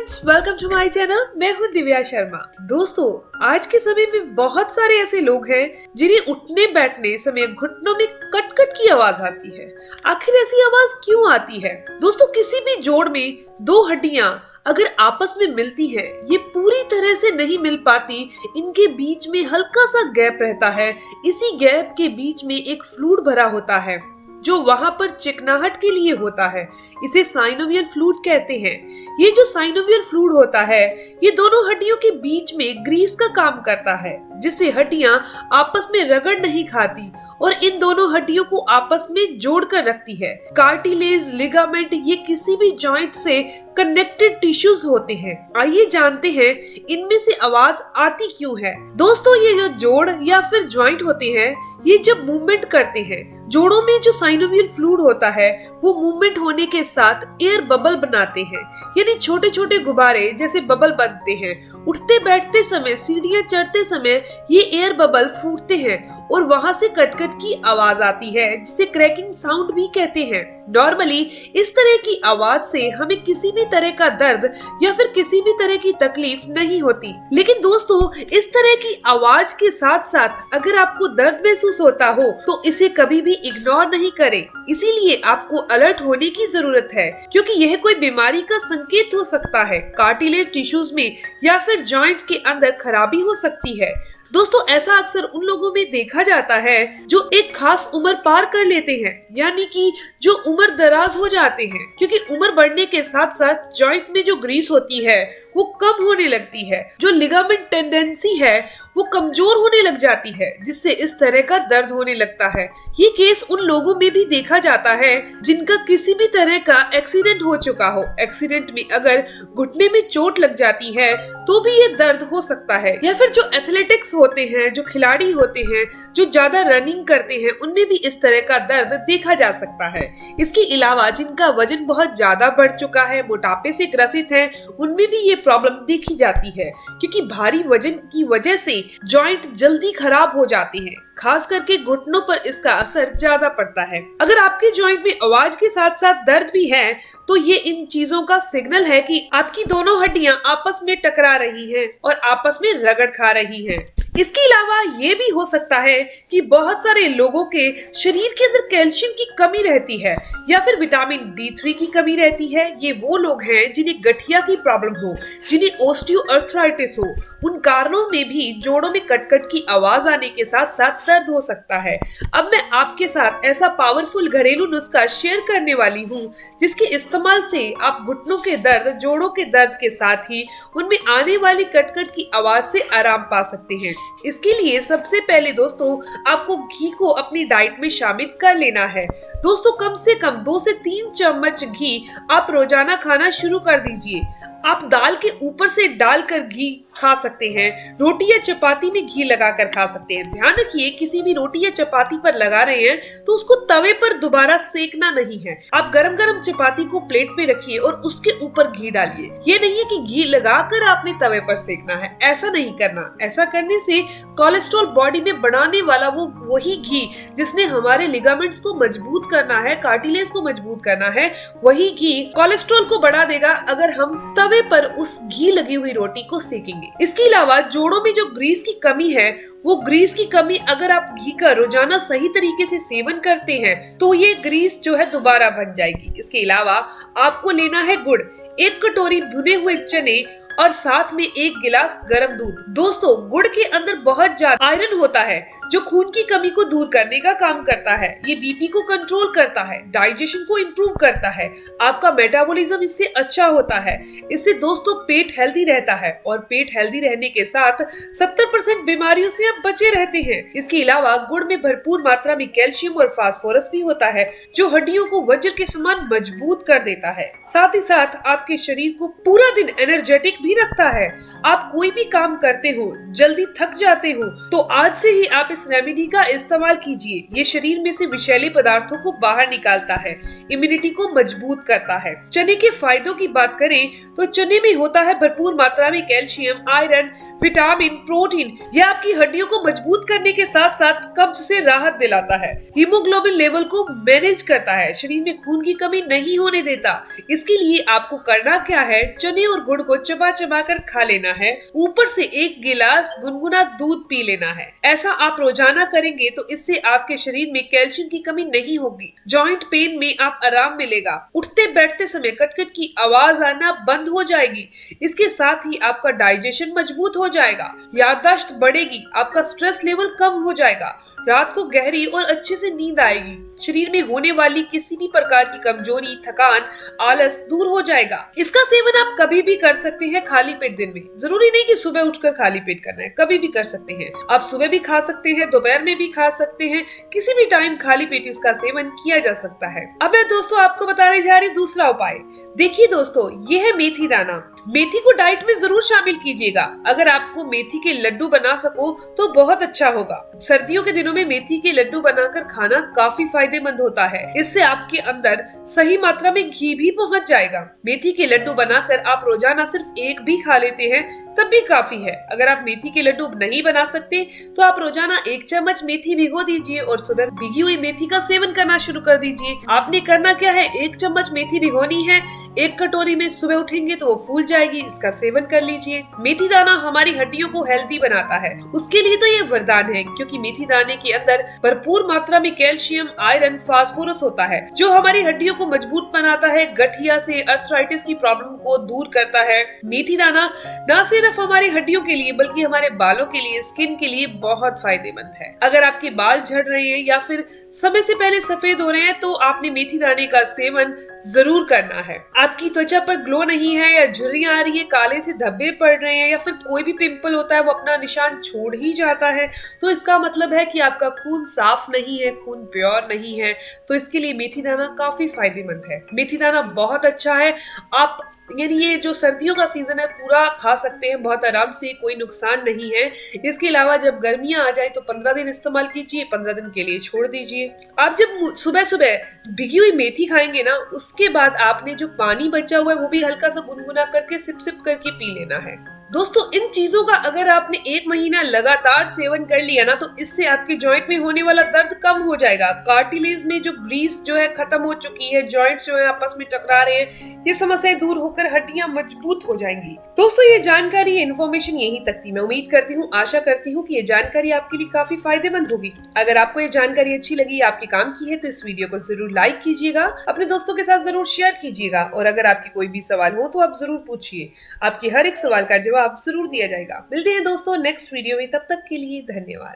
Friends, welcome to my channel. मैं हूँ दिव्या शर्मा। दोस्तों, आज के समय में बहुत सारे ऐसे लोग हैं जिन्हें उठने बैठने समय घुटनों में कट कट की आवाज आती है। आखिर ऐसी आवाज क्यों आती है? दोस्तों, किसी भी जोड़ में दो हड्डियां अगर आपस में मिलती हैं, ये पूरी तरह से नहीं मिल पाती। इनके बीच में हल्का सा गैप रहता है। इसी गैप के बीच में एक फ्लूइड भरा होता है जो वहां पर चिकनाहट के लिए होता है। इसे साइनोवियल फ्लूइड कहते हैं। ये जो साइनोवियल फ्लूइड होता है, ये दोनों हड्डियों के बीच में ग्रीस का काम करता है, जिससे हड्डियां आपस में रगड़ नहीं खाती और इन दोनों हड्डियों को आपस में जोड़ कर रखती है। कार्टिलेज, लिगामेंट, ये किसी भी जॉइंट से कनेक्टेड टिश्यूज होते हैं। आइए जानते हैं इनमें से आवाज आती क्यों है। दोस्तों, ये जो जोड़ या फिर जॉइंट होते हैं, ये जब मूवमेंट करते हैं, जोड़ों में जो साइनोवियल फ्लूइड होता है वो मूवमेंट होने के साथ एयर बबल बनाते हैं, यानी छोटे छोटे गुब्बारे जैसे बबल बनते हैं। उठते बैठते समय, सीढ़ियां चढ़ते समय ये एयर बबल फूटते हैं और वहां से कटकट की आवाज आती है, जिसे क्रैकिंग साउंड भी कहते हैं। नॉर्मली इस तरह की आवाज से हमें किसी भी तरह का दर्द या फिर किसी भी तरह की तकलीफ नहीं होती। लेकिन दोस्तों, इस तरह की आवाज के साथ साथ अगर आपको दर्द महसूस होता हो तो इसे कभी भी इग्नोर नहीं करें। इसीलिए आपको अलर्ट होने की जरूरत है, क्योंकि यह कोई बीमारी का संकेत हो सकता है। कार्टिलेज टिश्यूज में या फिर जॉइंट के अंदर खराबी हो सकती है। दोस्तों, ऐसा अक्सर उन लोगों में देखा जाता है जो एक खास उम्र पार कर लेते हैं, यानी कि जो उम्र दराज हो जाते हैं, क्योंकि उम्र बढ़ने के साथ साथ जॉइंट में जो ग्रीस होती है वो कम होने लगती है। जो लिगामेंट टेंडेंसी है वो कमजोर होने लग जाती है, जिससे इस तरह का दर्द होने लगता है। ये केस उन लोगों में भी देखा जाता है जिनका किसी भी तरह का एक्सीडेंट हो चुका हो। एक्सीडेंट में अगर घुटने में चोट लग जाती है तो भी ये दर्द हो सकता है। या फिर जो एथलेटिक्स होते हैं, जो खिलाड़ी होते हैं, जो ज्यादा रनिंग करते हैं, उनमें भी इस तरह का दर्द देखा जा सकता है। इसके अलावा जिनका वजन बहुत ज्यादा बढ़ चुका है, मोटापे से ग्रसित है, उनमें भी ये प्रॉब्लम देखी जाती है, क्योंकि भारी वजन की वजह से जॉइंट जल्दी खराब हो जाते हैं। खास करके घुटनों पर इसका असर ज्यादा पड़ता है। अगर आपके जॉइंट में आवाज के साथ साथ दर्द भी है तो ये इन चीजों का सिग्नल है कि आपकी दोनों हड्डियां आपस में टकरा रही हैं और आपस में रगड़ खा रही हैं। इसके अलावा ये भी हो सकता है कि बहुत सारे लोगों के शरीर के अंदर कैल्शियम की कमी रहती है या फिर विटामिन D3 की कमी रहती है। ये वो लोग हैं जिन्हें गठिया की प्रॉब्लम हो, जिन्हें ऑस्टियोआर्थराइटिस हो। उन कारणों में भी जोड़ों में कटकट की आवाज आने के साथ साथ दर्द हो सकता है। अब मैं आपके साथ ऐसा पावरफुल घरेलू नुस्खा शेयर करने वाली हूँ जिसके इस्तेमाल से आप घुटनों के दर्द, जोड़ों के दर्द के साथ ही उनमें आने वाली कटकट की आवाज से आराम पा सकते हैं। इसके लिए सबसे पहले दोस्तों, आपको घी को अपनी डाइट में शामिल कर लेना है। दोस्तों, कम से कम 2 से 3 चम्मच घी आप रोजाना खाना शुरू कर दीजिए। आप दाल के ऊपर से डालकर घी खा सकते हैं। रोटी या चपाती में घी लगाकर खा सकते हैं। ध्यान रखिए, किसी भी रोटी या चपाती पर लगा रहे हैं तो उसको तवे पर दोबारा सेकना नहीं है। आप गरम गरम चपाती को प्लेट में रखिए और उसके ऊपर घी डालिए। ये नहीं है कि घी लगाकर आपने तवे पर सेकना है, ऐसा नहीं करना। ऐसा करने से कोलेस्ट्रॉल बॉडी में बढ़ाने वाला वो वही घी जिसने हमारे लिगामेंट्स को मजबूत करना है, कार्टिलेज को मजबूत करना है, वही घी कोलेस्ट्रॉल को बढ़ा देगा अगर हम तवे पर उस घी लगी हुई रोटी को सेकेंगे। इसके अलावा जोड़ों में जो ग्रीस की कमी है, वो ग्रीस की कमी अगर आप घी का रोजाना सही तरीके से सेवन करते हैं तो ये ग्रीस जो है दोबारा बन जाएगी। इसके अलावा आपको लेना है गुड़, 1 कटोरी भुने हुए चने और साथ में 1 गिलास गर्म दूध। दोस्तों, गुड़ के अंदर बहुत ज्यादा आयरन होता है जो खून की कमी को दूर करने का काम करता है। ये बीपी को कंट्रोल करता है, डाइजेशन को इम्प्रूव करता है, आपका मेटाबॉलिज्म इससे अच्छा होता है। इससे दोस्तों पेट हेल्दी रहता है और पेट हेल्दी रहने के साथ 70% बीमारियों से आप बचे रहते हैं। इसके अलावा गुड़ में भरपूर मात्रा में कैल्शियम और फास्फोरस भी होता है जो हड्डियों को वज्र के समान मजबूत कर देता है। साथ ही साथ आपके शरीर को पूरा दिन एनर्जेटिक भी रखता है। आप कोई भी काम करते हो, जल्दी थक जाते हो, तो आज से ही आप इस रेमेडी का इस्तेमाल कीजिए। ये शरीर में से विषैले पदार्थों को बाहर निकालता है, इम्यूनिटी को मजबूत करता है। चने के फायदों की बात करें तो चने में होता है भरपूर मात्रा में कैल्शियम, आयरन, विटामिन, प्रोटीन, यह आपकी हड्डियों को मजबूत करने के साथ साथ कब्ज से राहत दिलाता है। हीमोग्लोबिन लेवल को मैनेज करता है, शरीर में खून की कमी नहीं होने देता। इसके लिए आपको करना क्या है, चने और गुड़ को चबा चबा कर खा लेना है, ऊपर से 1 गिलास गुनगुना दूध पी लेना है। ऐसा आप रोजाना करेंगे तो इससे आपके शरीर में कैल्शियम की कमी नहीं होगी। जॉइंट पेन में आप आराम मिलेगा, उठते बैठते समय कटकट की आवाज आना बंद हो जाएगी। इसके साथ ही आपका डाइजेशन मजबूत हो जाएगा, याददाश्त बढ़ेगी, आपका स्ट्रेस लेवल कम हो जाएगा, रात को गहरी और अच्छे से नींद आएगी, शरीर में होने वाली किसी भी प्रकार की कमजोरी, थकान, आलस दूर हो जाएगा। इसका सेवन आप कभी भी कर सकते हैं खाली पेट दिन में। जरूरी नहीं कि सुबह उठकर खाली पेट करना है, कभी भी कर सकते हैं। आप सुबह भी खा सकते हैं, दोपहर में भी खा सकते हैं, किसी भी टाइम खाली पेट इसका सेवन किया जा सकता है। अब मैं दोस्तों आपको बताने जा रही हूँ दूसरा उपाय। देखिए दोस्तों, ये है मेथी दाना। मेथी को डाइट में जरूर शामिल कीजिएगा। अगर आपको मेथी के लड्डू बना सको तो बहुत अच्छा होगा। सर्दियों के दिनों में मेथी के लड्डू बनाकर खाना काफी फायदेमंद होता है। इससे आपके अंदर सही मात्रा में घी भी पहुंच जाएगा। मेथी के लड्डू बनाकर आप रोजाना सिर्फ 1 भी खा लेते हैं तब भी काफी है। अगर आप मेथी के लड्डू नहीं बना सकते तो आप रोजाना 1 चम्मच मेथी भिगो दीजिए और सुबह भिगी हुई मेथी का सेवन करना शुरू कर दीजिए। आपने करना क्या है, 1 चम्मच मेथी भिगोनी है, 1 कटोरी में सुबह उठेंगे तो वो फूल जाएगी, इसका सेवन कर लीजिए। मेथी दाना हमारी हड्डियों को हेल्दी बनाता है, उसके लिए तो ये वरदान है, क्योंकि मेथी दाने के अंदर भरपूर मात्रा में कैल्शियम, आयरन, फास्फोरस होता है, जो हमारी हड्डियों को मजबूत बनाता है, गठिया से अर्थराइटिस की प्रॉब्लम को दूर करता है। मेथी दाना न सिर्फ हमारी हड्डियों के लिए बल्कि हमारे बालों के लिए, स्किन के लिए बहुत फायदेमंद है। अगर आपके बाल झड़ रहे हैं या फिर समय से पहले सफेद हो रहे हैं तो आपने मेथी दाने का सेवन जरूर करना है। आपकी त्वचा पर ग्लो नहीं है या झुर्रियां आ रही है, काले से धब्बे पड़ रहे हैं या फिर कोई भी पिंपल होता है वो अपना निशान छोड़ ही जाता है, तो इसका मतलब है कि आपका खून साफ नहीं है, खून प्योर नहीं है। तो इसके लिए मेथी दाना काफी फायदेमंद है। मेथी दाना बहुत अच्छा है। आप यानी ये जो सर्दियों का सीजन है पूरा खा सकते हैं बहुत आराम से, कोई नुकसान नहीं है। इसके अलावा जब गर्मियां आ जाए तो 15 दिन इस्तेमाल कीजिए, 15 दिन के लिए छोड़ दीजिए। आप जब सुबह सुबह भिगी हुई मेथी खाएंगे ना, उसके बाद आपने जो पानी बचा हुआ है वो भी हल्का सा गुनगुना करके सिप सिप करके पी लेना है। दोस्तों, इन चीजों का अगर आपने 1 महीना लगातार सेवन कर लिया ना तो इससे आपके जॉइंट में होने वाला दर्द कम हो जाएगा। कार्टिलेज में जो ग्रीस जो है खत्म हो चुकी है, जॉइंट्स जो है आपस में टकरा रहे हैं, ये समस्याएं दूर होकर हड्डियां मजबूत हो जाएंगी। दोस्तों, ये जानकारी, इन्फॉर्मेशन यहीं तक थी। मैं उम्मीद करती हूँ, आशा करती हूँ कि ये जानकारी आपके लिए काफी फायदेमंद होगी। अगर आपको ये जानकारी अच्छी लगी, आपके काम की है, तो इस वीडियो को जरूर लाइक कीजिएगा, अपने दोस्तों के साथ जरूर शेयर कीजिएगा और अगर आपके कोई भी सवाल हो तो आप जरूर पूछिए। आपके हर एक सवाल का जवाब जरूर दिया जाएगा। मिलते हैं दोस्तों नेक्स्ट वीडियो में, तब तक के लिए धन्यवाद।